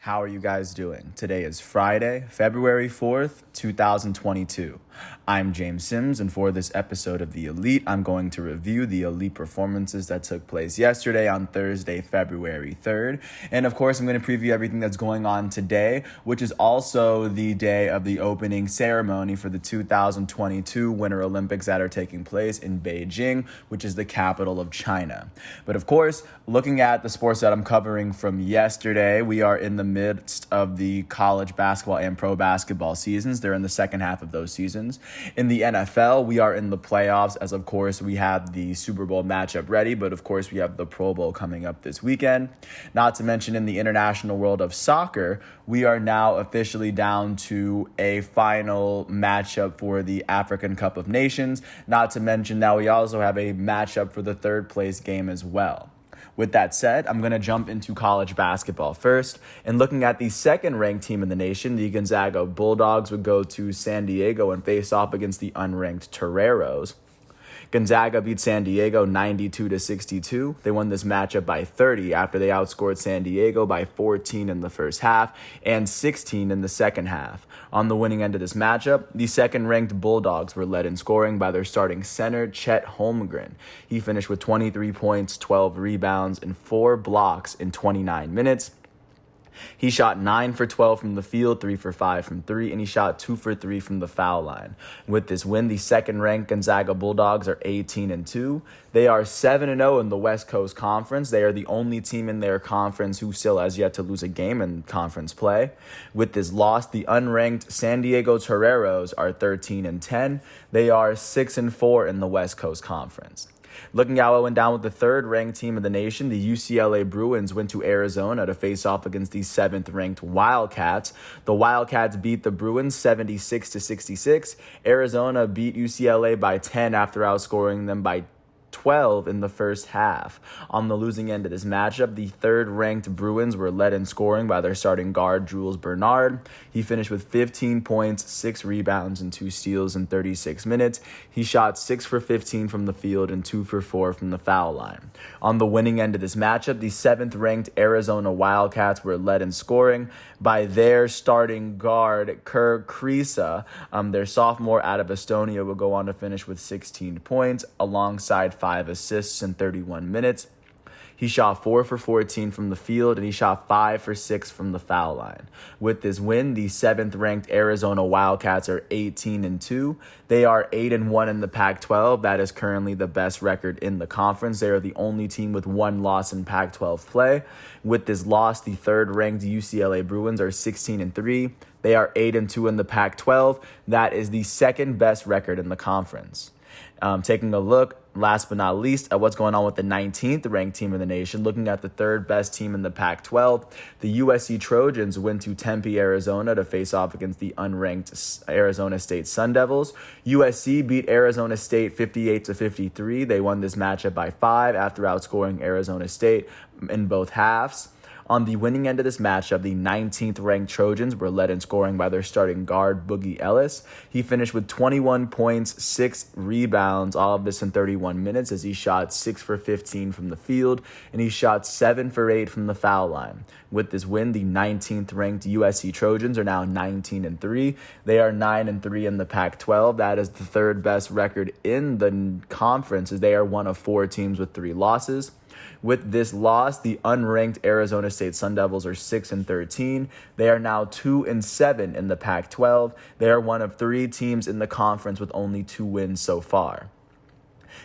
How are you guys doing? Today is Friday, February 4th, 2022. I'm James Sims, and for this episode of The Elite, I'm going to review the elite performances that took place yesterday on Thursday, February 3rd. And of course, I'm going to preview everything that's going on today, which is also the day of the opening ceremony for the 2022 Winter Olympics that are taking place in Beijing, which is the capital of China. But of course, looking at the sports that I'm covering from yesterday, we are in the midst of the college basketball and pro basketball seasons. They're in the second half of those seasons. In the NFL, we are in the playoffs, as of course we have the Super Bowl matchup ready, but of course we have the Pro Bowl coming up this weekend. Not to mention, in the international world of soccer, we are now officially down to a final matchup for the African Cup of Nations. Not to mention that we also have a matchup for the third place game as well. With that said, I'm going to jump into college basketball first. And looking at the second-ranked team in the nation, the Gonzaga Bulldogs would go to San Diego and face off against the unranked Toreros. Gonzaga beat San Diego 92-62. They won this matchup by 30 after they outscored San Diego by 14 in the first half and 16 in the second half. On the winning end of this matchup, the second-ranked Bulldogs were led in scoring by their starting center, Chet Holmgren. He finished with 23 points, 12 rebounds, and 4 blocks in 29 minutes. He shot 9 for 12 from the field, 3 for 5 from 3, and he shot 2 for 3 from the foul line. With this win, the second-ranked Gonzaga Bulldogs are 18-2. They are 7-0 in the West Coast Conference. They are the only team in their conference who still has yet to lose a game in conference play. With this loss, the unranked San Diego Toreros are 13-10. They are 6-4 in the West Coast Conference. Looking at what went down with the third-ranked team of the nation, the UCLA Bruins went to Arizona to face off against the seventh-ranked Wildcats. The Wildcats beat the Bruins 76-66. Arizona beat UCLA by 10 after outscoring them by 12 in the first half. On the losing end of this matchup, the third-ranked Bruins were led in scoring by their starting guard, Jules Bernard. He finished with 15 points, 6 rebounds, and 2 steals in 36 minutes. He shot 6 for 15 from the field and 2 for 4 from the foul line. On the winning end of this matchup, the 7th-ranked Arizona Wildcats were led in scoring by their starting guard, Kerr Kriisa. Their sophomore out of Estonia will go on to finish with 16 points alongside 5 assists in 31 minutes. He shot 4 for 14 from the field, and he shot 5 for 6 from the foul line. With this win, the 7th-ranked Arizona Wildcats are 18-2. They are 8-1 in the Pac-12. That is currently the best record in the conference. They are the only team with one loss in Pac-12 play. With this loss, the third-ranked UCLA Bruins are 16-3. They are 8-2 in the Pac-12. That is the second best record in the conference. Taking a look, last but not least, at what's going on with the 19th ranked team in the nation. Looking at the third best team in the Pac-12, the USC Trojans went to Tempe, Arizona to face off against the unranked Arizona State Sun Devils. USC beat Arizona State 58-53. They won this matchup by 5 after outscoring Arizona State in both halves. On the winning end of this matchup, the 19th-ranked Trojans were led in scoring by their starting guard, Boogie Ellis. He finished with 21 points, 6 rebounds, all of this in 31 minutes as he shot 6 for 15 from the field, and he shot 7 for 8 from the foul line. With this win, the 19th-ranked USC Trojans are now 19-3. They are 9-3 in the Pac-12. That is the third best record in the conference, as they are one of 4 teams with 3 losses. With this loss, the unranked Arizona State Sun Devils are 6-13. They are now 2-7 in the Pac-12. They are one of 3 teams in the conference with only 2 wins so far.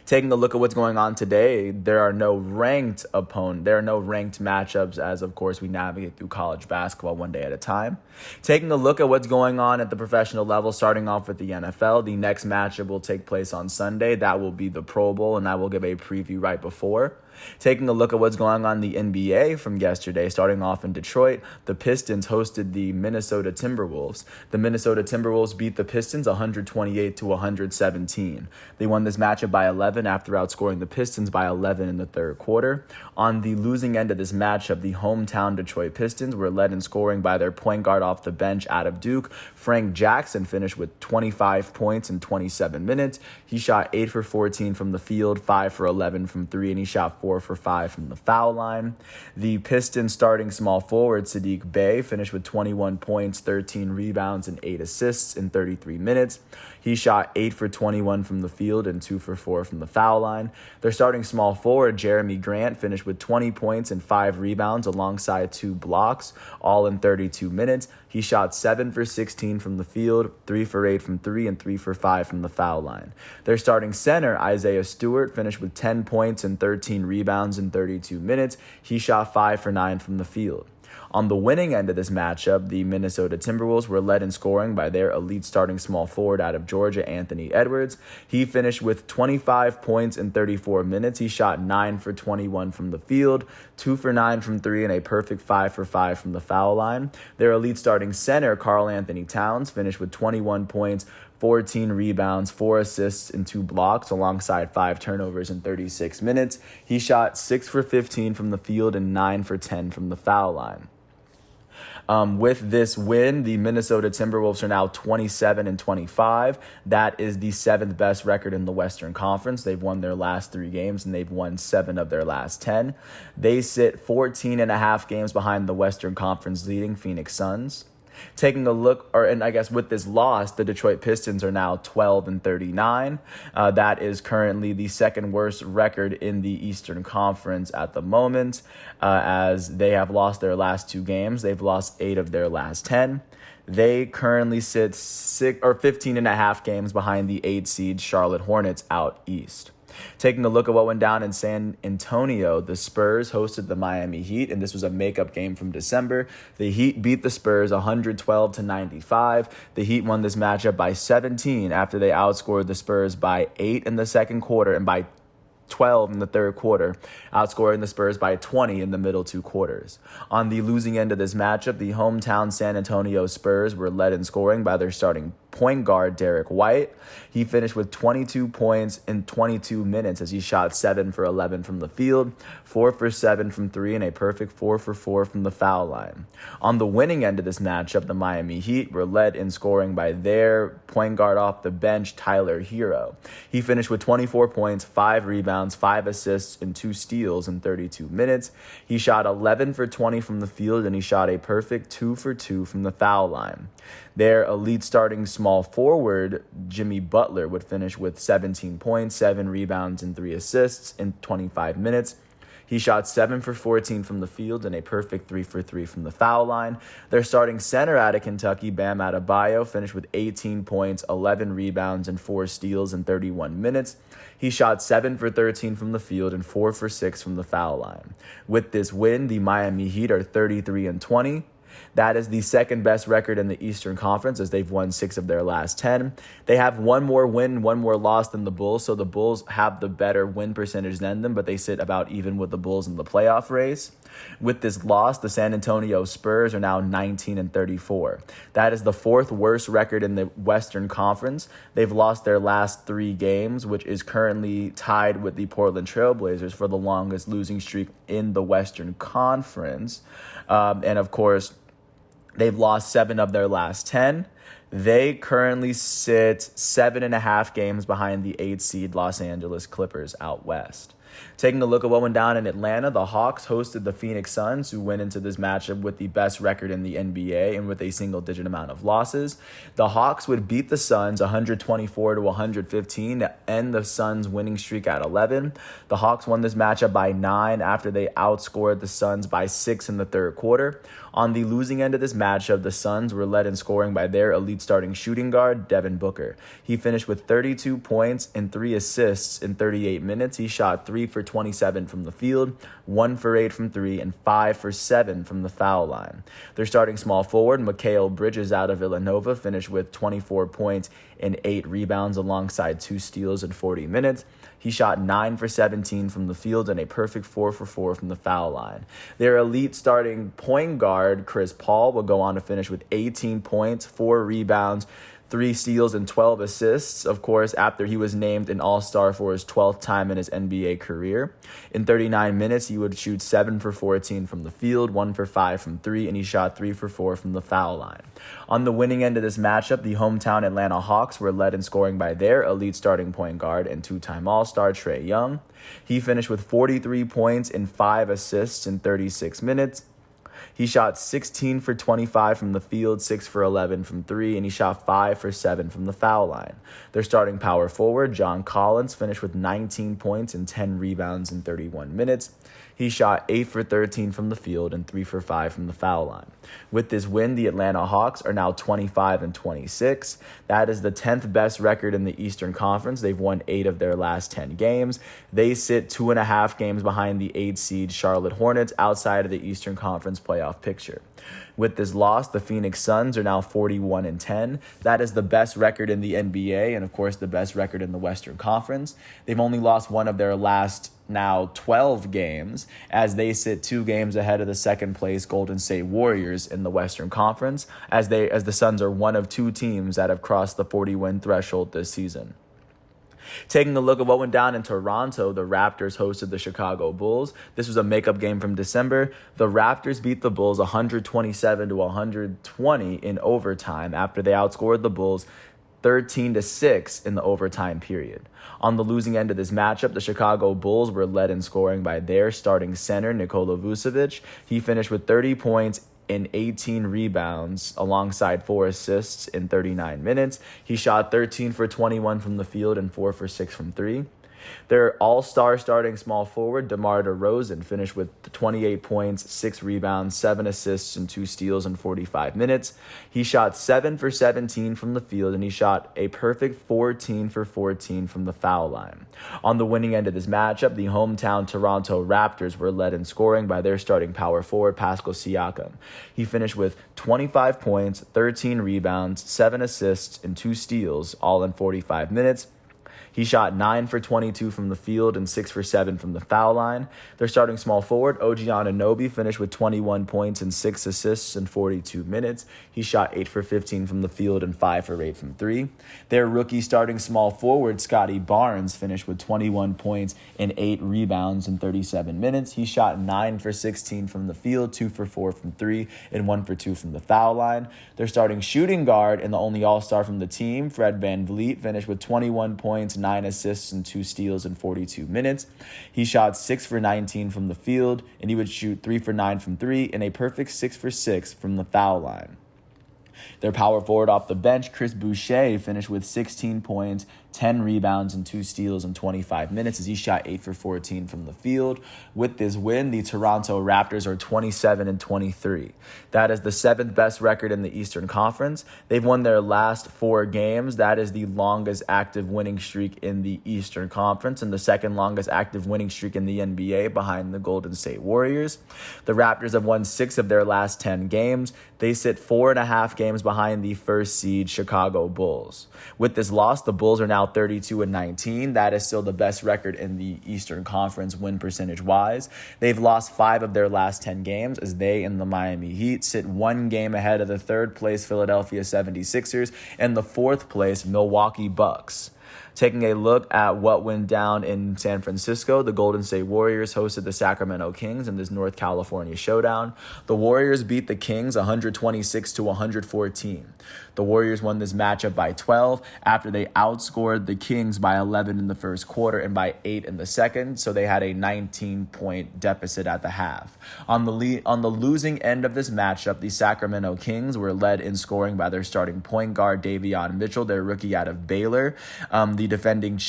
Taking a look at what's going on today, there are no ranked matchups as, of course, we navigate through college basketball one day at a time. Taking a look at what's going on at the professional level, starting off with the NFL, the next matchup will take place on Sunday. That will be the Pro Bowl, and I will give a preview right before. Taking a look at what's going on in the NBA from yesterday, starting off in Detroit, the Pistons hosted the Minnesota Timberwolves. The Minnesota Timberwolves beat the Pistons 128-117. They won this matchup by 11 after outscoring the Pistons by 11 in the third quarter. On the losing end of this matchup, the hometown Detroit Pistons were led in scoring by their point guard off the bench out of Duke. Frank Jackson finished with 25 points in 27 minutes. He shot 8 for 14 from the field, 5 for 11 from 3, and he shot 4 4 for 5 from the foul line. The Pistons starting small forward Saddiq Bey finished with 21 points, 13 rebounds, and 8 assists in 33 minutes. He shot 8 for 21 from the field and 2 for 4 from the foul line. Their starting small forward Jerami Grant finished with 20 points and 5 rebounds alongside 2 blocks, all in 32 minutes. He shot 7 for 16 from the field, 3 for 8 from 3, and 3 for 5 from the foul line. Their starting center, Isaiah Stewart, finished with 10 points and 13 rebounds in 32 minutes. He shot 5 for 9 from the field. On the winning end of this matchup, the Minnesota Timberwolves were led in scoring by their elite starting small forward out of Georgia, Anthony Edwards. He finished with 25 points in 34 minutes. He shot 9 for 21 from the field, 2 for 9 from 3, and a perfect 5 for 5 from the foul line. Their elite starting center, Karl Anthony Towns, finished with 21 points, 14 rebounds, 4 assists, and 2 blocks alongside 5 turnovers in 36 minutes. He shot 6 for 15 from the field and 9 for 10 from the foul line. With this win, the Minnesota Timberwolves are now 27-25. That is the 7th best record in the Western Conference. They've won their last 3 games, and they've won 7 of their last 10. They sit 14.5 games behind the Western Conference leading Phoenix Suns. Taking a look, with this loss, the Detroit Pistons are now 12-39. That is currently the second worst record in the Eastern Conference at the moment, as they have lost their last 2 games. They've lost 8 of their last 10. They currently sit 15.5 games behind the 8 seed Charlotte Hornets out east. Taking a look at what went down in San Antonio, the Spurs hosted the Miami Heat, and this was a makeup game from December. The Heat beat the Spurs 112-95. The Heat won this matchup by 17 after they outscored the Spurs by 8 in the second quarter and by 12 in the third quarter, outscoring the Spurs by 20 in the middle 2 quarters. On the losing end of this matchup, the hometown San Antonio Spurs were led in scoring by their starting point guard, Derek White. He finished with 22 points in 22 minutes as he shot 7 for 11 from the field, 4 for 7 from 3, and a perfect 4 for 4 from the foul line. On the winning end of this matchup, the Miami Heat were led in scoring by their point guard off the bench, Tyler Hero. He finished with 24 points, 5 rebounds, 5 assists, and 2 steals in 32 minutes. He shot 11 for 20 from the field, and he shot a perfect 2 for 2 from the foul line. Their elite starting small forward, Jimmy Butler, would finish with 17 points, 7 rebounds, and 3 assists in 25 minutes. He shot 7 for 14 from the field and a perfect 3 for 3 from the foul line. Their starting center out of Kentucky, Bam Adebayo, finished with 18 points, 11 rebounds, and 4 steals in 31 minutes. He shot 7 for 13 from the field and 4 for 6 from the foul line. With this win, the Miami Heat are 33-20. That is the second best record in the Eastern Conference, as they've won 6 of their last 10. They have 1 more win, 1 more loss than the Bulls, so the Bulls have the better win percentage than them, but they sit about even with the Bulls in the playoff race. With this loss, the San Antonio Spurs are now 19-34. That is the 4th worst record in the Western Conference. They've lost their last 3 games, which is currently tied with the Portland Trail Blazers for the longest losing streak in the Western Conference. And of course, they've lost 7 of their last 10. They currently sit 7.5 games behind the 8 seed Los Angeles Clippers out west. Taking a look at what went down in Atlanta, the Hawks hosted the Phoenix Suns, who went into this matchup with the best record in the NBA and with a single-digit amount of losses. The Hawks would beat the Suns 124-115 to end the Suns' winning streak at 11. The Hawks won this matchup by 9 after they outscored the Suns by 6 in the third quarter. On the losing end of this matchup, the Suns were led in scoring by their elite starting shooting guard, Devin Booker. He finished with 32 points and 3 assists in 38 minutes. He shot 3 for 27 from the field, 1 for 8 from 3, and 5 for 7 from the foul line. Their starting small forward, Mikal Bridges out of Villanova, finished with 24 points and 8 rebounds alongside 2 steals in 40 minutes. He shot 9 for 17 from the field and a perfect 4 for 4 from the foul line. Their elite starting point guard, guard Chris Paul would go on to finish with 18 points, 4 rebounds, 3 steals, and 12 assists, of course, after he was named an All-Star for his 12th time in his NBA career. In 39 minutes, he would shoot 7 for 14 from the field, 1 for 5 from 3, and he shot 3 for 4 from the foul line. On the winning end of this matchup, the hometown Atlanta Hawks were led in scoring by their elite starting point guard and 2-time All-Star Trae Young. He finished with 43 points and 5 assists in 36 minutes. He shot 16 for 25 from the field, 6 for 11 from 3, and he shot 5 for 7 from the foul line. Their starting power forward, John Collins, finished with 19 points and 10 rebounds in 31 minutes. He shot 8 for 13 from the field and 3 for 5 from the foul line. With this win, the Atlanta Hawks are now 25-26. That is the 10th best record in the Eastern Conference. They've won 8 of their last 10 games. They sit 2.5 games behind the 8 seed Charlotte Hornets outside of the Eastern Conference playoff picture. With this loss, the Phoenix Suns are now 41-10. That is the best record in the NBA and, of course, the best record in the Western Conference. They've only lost one of their last now 12 games as they sit 2 games ahead of the second place Golden State Warriors in the Western Conference as the Suns are one of 2 teams that have crossed the 40-win threshold this season. Taking a look at what went down in Toronto, the Raptors hosted the Chicago Bulls. This was a makeup game from December. The Raptors beat the Bulls 127-120 in overtime after they outscored the Bulls 13-6 in the overtime period. On the losing end of this matchup, the Chicago Bulls were led in scoring by their starting center, Nikola Vucevic. He finished with 30 points and 18 rebounds alongside 4 assists in 39 minutes. He shot 13 for 21 from the field and 4 for 6 from 3. Their all-star starting small forward, DeMar DeRozan, finished with 28 points, 6 rebounds, 7 assists, and 2 steals in 45 minutes. He shot 7 for 17 from the field, and he shot a perfect 14 for 14 from the foul line. On the winning end of this matchup, the hometown Toronto Raptors were led in scoring by their starting power forward, Pascal Siakam. He finished with 25 points, 13 rebounds, 7 assists, and 2 steals, all in 45 minutes. He shot 9 for 22 from the field and 6 for 7 from the foul line. Their starting small forward, OG Anunoby, finished with 21 points and 6 assists in 42 minutes. He shot 8 for 15 from the field and 5 for 8 from 3. Their rookie starting small forward, Scotty Barnes, finished with 21 points and 8 rebounds in 37 minutes. He shot 9 for 16 from the field, 2 for 4 from 3, and 1 for 2 from the foul line. Their starting shooting guard and the only all-star from the team, Fred VanVleet, finished with 21 points, 9 assists, and 2 steals in 42 minutes. He shot 6 for 19 from the field, and he would shoot 3 for 9 from 3, and a perfect 6 for 6 from the foul line. Their power forward off the bench, Chris Boucher, finished with 16 points, 10 rebounds, and 2 steals in 25 minutes as he shot 8 for 14 from the field. With this win, the Toronto Raptors are 27-23. That is the 7th best record in the Eastern Conference. They've won their last 4 games. That is the longest active winning streak in the Eastern Conference and the second longest active winning streak in the NBA behind the Golden State Warriors. The Raptors have won 6 of their last 10 games. They sit 4.5 games behind the first seed Chicago Bulls. With this loss, the Bulls are now 32-19. That is still the best record in the Eastern Conference win percentage wise. They've lost 5 of their last 10 games as they and the Miami Heat sit 1 game ahead of the 3rd place Philadelphia 76ers and the 4th place Milwaukee Bucks. Taking a look at what went down in San Francisco, the Golden State Warriors hosted the Sacramento Kings in this North California showdown. The Warriors beat the Kings 126-114. The Warriors won this matchup by 12 after they outscored the Kings by 11 in the first quarter and by 8 in the second, so they had a 19-point deficit at the half. On the losing end of this matchup, the Sacramento Kings were led in scoring by their starting point guard, Davion Mitchell, their rookie out of Baylor. The defending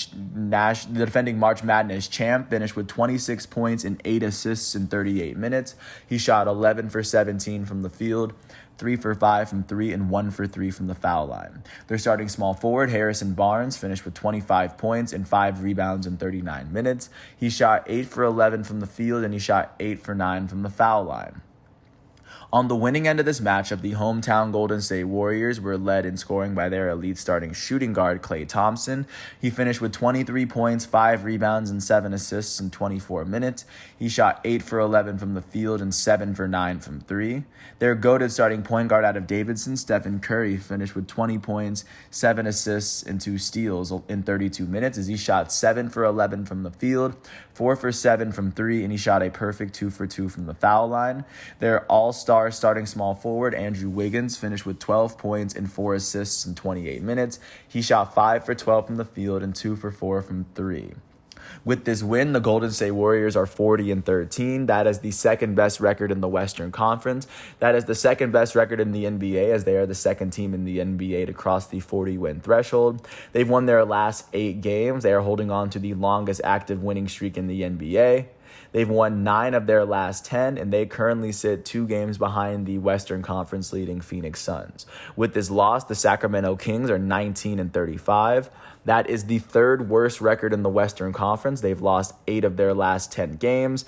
March Madness champ finished with 26 points and 8 assists in 38 minutes. He shot 11 for 17 from the field, 3 for 5 from 3, and 1 for 3 from the foul line. Their starting small forward, Harrison Barnes, finished with 25 points and 5 rebounds in 39 minutes. He shot 8 for 11 from the field, and he shot 8 for 9 from the foul line. On the winning end of this matchup, the hometown Golden State Warriors were led in scoring by their elite starting shooting guard, Klay Thompson. He finished with 23 points, 5 rebounds, and 7 assists in 24 minutes. He shot 8 for 11 from the field and 7 for 9 from 3. Their goated starting point guard out of Davidson, Stephen Curry, finished with 20 points, 7 assists, and 2 steals in 32 minutes as he shot 7 for 11 from the field, 4 for 7 from 3, and he shot a perfect 2 for 2 from the foul line. Their all-star starting small forward, Andrew Wiggins, finished with 12 points and 4 assists in 28 minutes. He shot 5 for 12 from the field and 2 for 4 from 3. With this win, the Golden State Warriors are 40-13. That is the second best record in the Western Conference. That is the second best record in the NBA, as they are the second team in the NBA to cross the 40-win threshold. They've won their last 8 games. They are holding on to the longest active winning streak in the NBA. They've won 9 of their last 10, and they currently sit 2 games behind the Western Conference leading Phoenix Suns. With this loss, the Sacramento Kings are 19-35. That is the third worst record in the Western Conference. They've lost 8 of their last 10 games.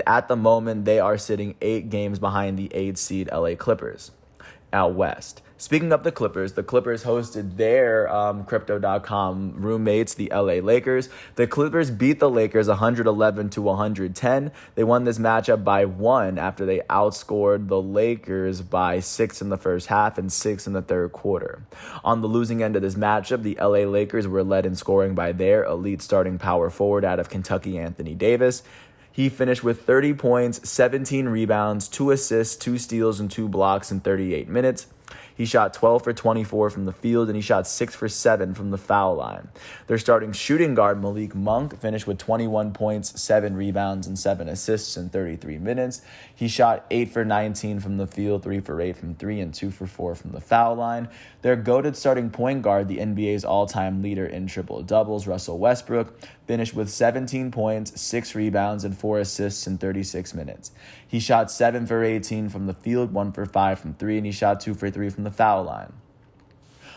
At the moment, they are sitting 8 games behind the 8th seed LA Clippers out west. Speaking of the Clippers hosted their Crypto.com roommates, the LA Lakers. The Clippers beat the Lakers 111-110. They won this matchup by 1 after they outscored the Lakers by 6 in the first half and 6 in the third quarter. On the losing end of this matchup, the LA Lakers were led in scoring by their elite starting power forward out of Kentucky, Anthony Davis. He finished with 30 points, 17 rebounds, 2 assists, 2 steals, and 2 blocks in 38 minutes. He shot 12 for 24 from the field, and he shot 6 for 7 from the foul line. Their starting shooting guard, Malik Monk, finished with 21 points, 7 rebounds, and 7 assists in 33 minutes. He shot 8 for 19 from the field, 3 for 8 from 3, and 2 for 4 from the foul line. Their goated starting point guard, the NBA's all-time leader in triple-doubles, Russell Westbrook, finished with 17 points, 6 rebounds, and 4 assists in 36 minutes. He shot 7 for 18 from the field, 1 for 5 from 3, and he shot 2 for 3 from the foul line.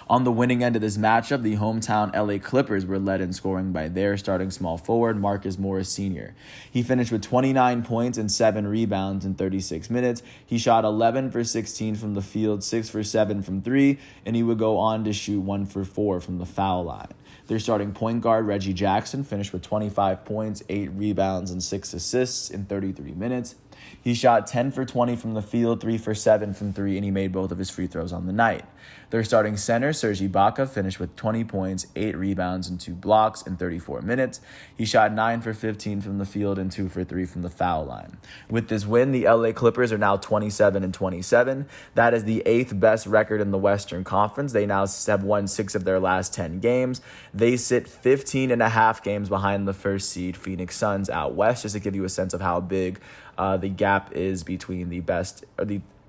On the winning end of this matchup, the hometown LA Clippers were led in scoring by their starting small forward, Marcus Morris Sr. He finished with 29 points and 7 rebounds in 36 minutes. He shot 11 for 16 from the field, 6 for 7 from 3, and he would go on to shoot 1 for 4 from the foul line. Their starting point guard, Reggie Jackson, finished with 25 points, 8 rebounds, and 6 assists in 33 minutes. He shot 10 for 20 from the field, 3 for 7 from 3, and he made both of his free throws on the night. Their starting center, Serge Ibaka, finished with 20 points, 8 rebounds, and 2 blocks in 34 minutes. He shot 9 for 15 from the field and 2 for 3 from the foul line. With this win, the LA Clippers are now 27-27. That is the 8th best record in the Western Conference. They now have won 6 of their last 10 games. They sit 15.5 games behind the first seed Phoenix Suns out west, just to give you a sense of how big the gap is between the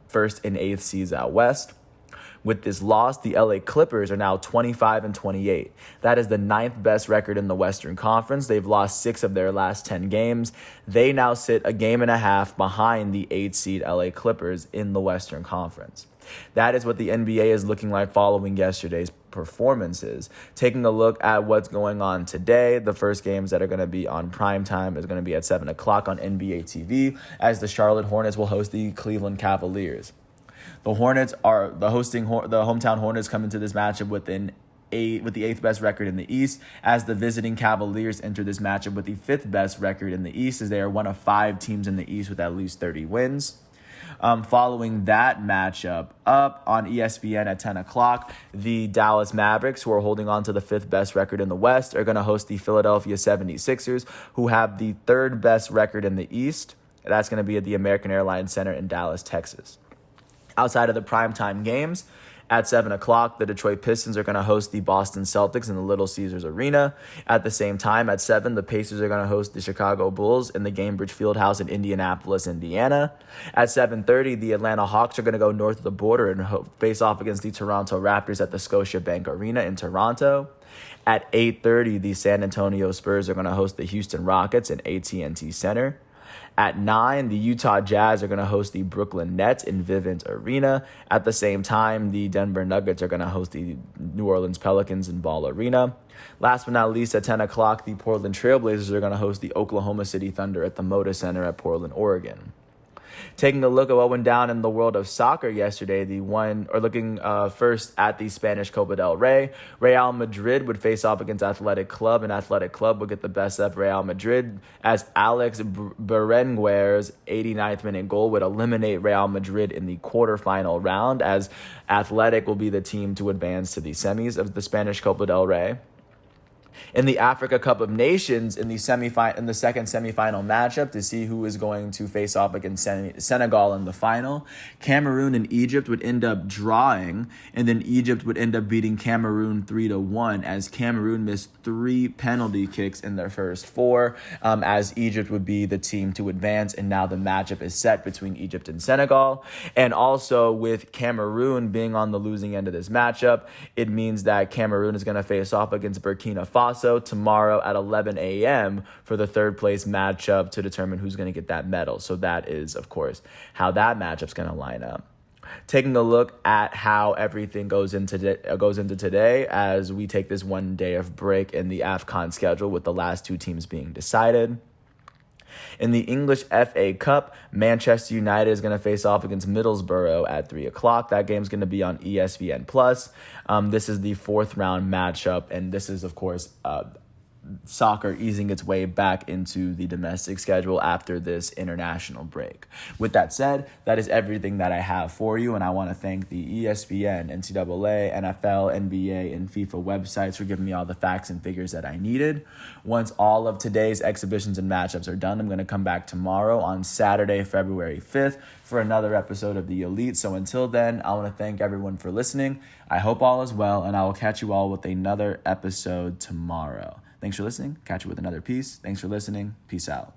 first and 8th seeds out west. With this loss, the LA Clippers are now 25-28. That is the 9th best record in the Western Conference. They've lost 6 of their last 10 games. They now sit a game and a half behind the 8th seed LA Clippers in the Western Conference. That is what the NBA is looking like following yesterday's performances. Taking a look at what's going on today, the first games that are going to be on primetime is going to be at 7 o'clock on NBA TV, as the Charlotte Hornets will host the Cleveland Cavaliers. The Hornets are the hometown Hornets come into this matchup with the 8th best record in the East, as the visiting Cavaliers enter this matchup with the 5th best record in the East, as they are one of 5 teams in the East with at least 30 wins. Following that matchup up on ESPN at 10 o'clock, the Dallas Mavericks, who are holding on to the 5th best record in the West, are going to host the Philadelphia 76ers, who have the 3rd best record in the East. That's going to be at the American Airlines Center in Dallas, Texas. Outside of the primetime games, at 7 o'clock, the Detroit Pistons are going to host the Boston Celtics in the Little Caesars Arena. At the same time, at 7, the Pacers are going to host the Chicago Bulls in the Gainbridge Fieldhouse in Indianapolis, Indiana. At 7:30, the Atlanta Hawks are going to go north of the border and face off against the Toronto Raptors at the Scotiabank Arena in Toronto. At 8:30, the San Antonio Spurs are going to host the Houston Rockets in AT&T Center. At 9, the Utah Jazz are going to host the Brooklyn Nets in Vivint Arena. At the same time, the Denver Nuggets are going to host the New Orleans Pelicans in Ball Arena. Last but not least, at 10 o'clock, the Portland Trailblazers are going to host the Oklahoma City Thunder at the Moda Center at Portland, Oregon. Taking a look at what went down in the world of soccer yesterday, looking first at the Spanish Copa del Rey, Real Madrid would face off against Athletic Club, and Athletic Club would get the best of Real Madrid as Alex Berenguer's 89th minute goal would eliminate Real Madrid in the quarterfinal round, as Athletic will be the team to advance to the semis of the Spanish Copa del Rey. In the Africa Cup of Nations, in the second semifinal matchup to see who is going to face off against Senegal in the final, Cameroon and Egypt would end up drawing, and then Egypt would end up beating Cameroon 3-1 as Cameroon missed 3 penalty kicks in their first 4, as Egypt would be the team to advance, and now the matchup is set between Egypt and Senegal. And also with Cameroon being on the losing end of this matchup, it means that Cameroon is going to face off against Burkina Faso tomorrow at 11 a.m. for the third place matchup to determine who's going to get that medal. So that is, of course, how that matchup's going to line up. Taking a look at how everything goes into today as we take this 1 day of break in the AFCON schedule with the last 2 teams being decided. In the English FA Cup, Manchester United is going to face off against Middlesbrough at 3 o'clock. That game's going to be on ESPN+. This is the 4th round matchup, and this is, of course, soccer easing its way back into the domestic schedule after this international break. With that said, that is everything that I have for you, and I want to thank the ESPN, NCAA, NFL, NBA, and FIFA websites for giving me all the facts and figures that I needed. Once all of today's exhibitions and matchups are done, I'm going to come back tomorrow on Saturday, February 5th for another episode of The Elite. So until then, I want to thank everyone for listening. I hope all is well, and I will catch you all with another episode tomorrow. Thanks for listening. Catch you with another piece. Thanks for listening. Peace out.